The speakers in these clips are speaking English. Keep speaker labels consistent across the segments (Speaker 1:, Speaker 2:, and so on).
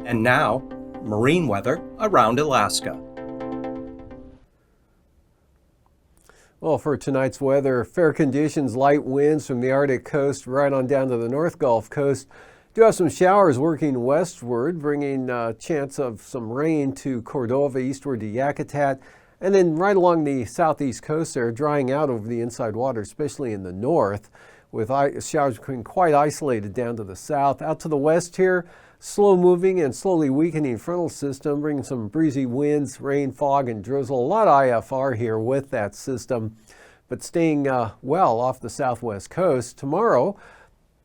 Speaker 1: And now, marine weather around Alaska.
Speaker 2: Well, for tonight's weather, fair conditions, light winds from the Arctic coast right on down to the North Gulf Coast. Do have some showers working westward, bringing a chance of some rain to Cordova, eastward to Yakutat, and then right along the southeast coast there, drying out over the inside water, especially in the north, with showers becoming quite isolated down to the south. Out to the west here, slow moving and slowly weakening frontal system, bringing some breezy winds, rain, fog, and drizzle. A lot of IFR here with that system, but staying well off the southwest coast. Tomorrow,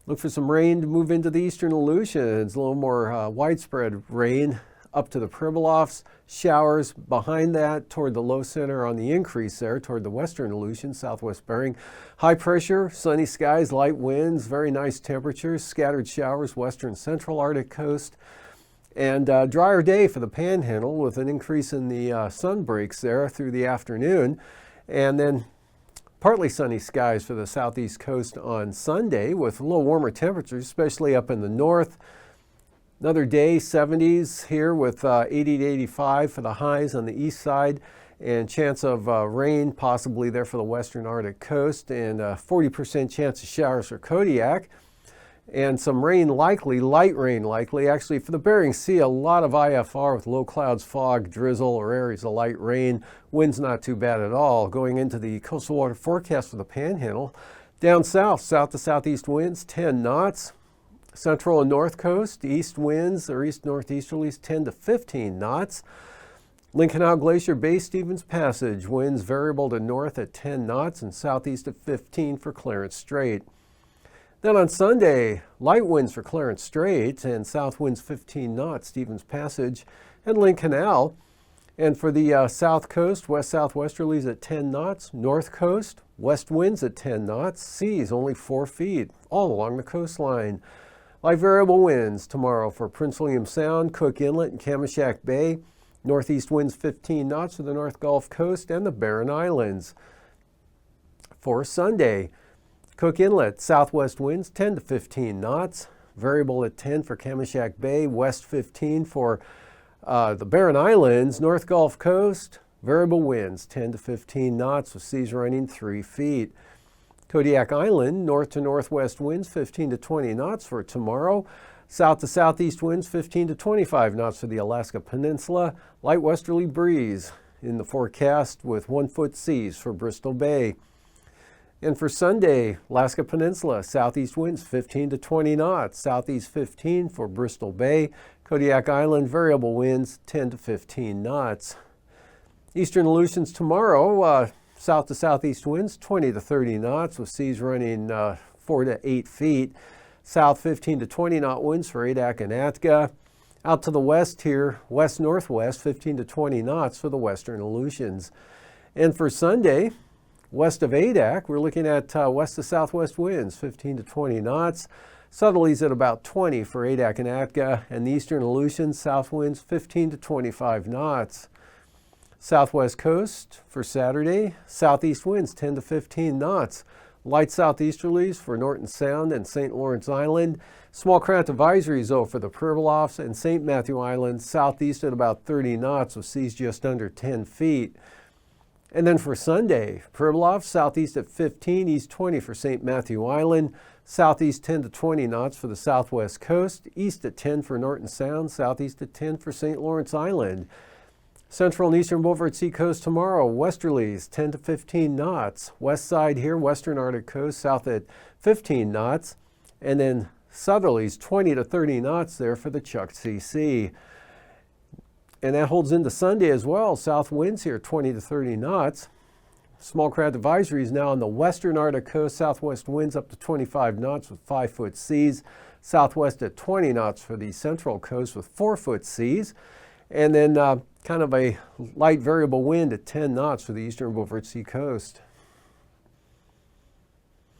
Speaker 2: look for some rain to move into the eastern Aleutians, a little more widespread rain up to the Pribilofs, showers behind that toward the low center on the increase there toward the western Aleutians, southwest Bering. High pressure, sunny skies, light winds, very nice temperatures, scattered showers, western central Arctic coast, and drier day for the Panhandle with an increase in the sun breaks there through the afternoon, and then partly sunny skies for the southeast coast on Sunday with a little warmer temperatures, especially up in the north. Another day, 70s here with 80 to 85 for the highs on the east side, and chance of rain possibly there for the western Arctic coast, and 40% chance of showers for Kodiak, and some rain likely, light rain likely. Actually, for the Bering Sea, a lot of IFR with low clouds, fog, drizzle, or areas of light rain. Winds not too bad at all. Going into the coastal water forecast for the Panhandle, down south, south to southeast winds, 10 knots. Central and north coast, east winds or east-northeasterlies 10 to 15 knots. Lincoln Isle Glacier Bay Stevens Passage, winds variable to north at 10 knots and southeast at 15 for Clarence Strait. Then on Sunday, light winds for Clarence Strait and south winds 15 knots, Stevens Passage and Lincoln Isle. And for the south coast, west-southwesterlies at 10 knots, north coast, west winds at 10 knots, seas only 4 feet, all along the coastline. Light variable winds tomorrow for Prince William Sound, Cook Inlet, and Kamishak Bay. Northeast winds 15 knots for the North Gulf Coast and the Barren Islands. For Sunday, Cook Inlet, southwest winds 10 to 15 knots. Variable at 10 for Kamishak Bay, west 15 for the Barren Islands. North Gulf Coast, variable winds 10 to 15 knots with seas running 3 feet. Kodiak Island, north to northwest winds 15 to 20 knots for tomorrow. South to southeast winds 15 to 25 knots for the Alaska Peninsula. Light westerly breeze in the forecast with 1 foot seas for Bristol Bay. And for Sunday, Alaska Peninsula, southeast winds 15 to 20 knots. Southeast 15 for Bristol Bay. Kodiak Island, variable winds 10 to 15 knots. Eastern Aleutians tomorrow, south to southeast winds 20 to 30 knots with seas running 4 to 8 feet. South 15 to 20 knot winds for Adak and Atka. Out to the west here, west-northwest 15 to 20 knots for the western Aleutians. And for Sunday, west of Adak, we're looking at west to southwest winds 15 to 20 knots. Southerlies at about 20 for Adak and Atka, and the eastern Aleutians, south winds 15 to 25 knots. Southwest coast for Saturday, southeast winds 10 to 15 knots. Light southeasterlies for Norton Sound and St. Lawrence Island. Small craft advisories though for the Pribilofs and St. Matthew Island, southeast at about 30 knots with seas just under 10 feet. And then for Sunday, Pribilofs southeast at 15, east 20 for St. Matthew Island. Southeast 10 to 20 knots for the southwest coast. East at 10 for Norton Sound, southeast at 10 for St. Lawrence Island. Central and eastern Beaufort Sea coast tomorrow, westerlies 10 to 15 knots. West side here, western Arctic coast, south at 15 knots. And then southerlies 20 to 30 knots there for the Chukchi Sea. And that holds into Sunday as well. South winds here 20 to 30 knots. Small craft advisories now on the western Arctic coast, southwest winds up to 25 knots with 5 foot seas. Southwest at 20 knots for the central coast with 4 foot seas. And then kind of a light variable wind at 10 knots for the eastern Beaufort Sea coast.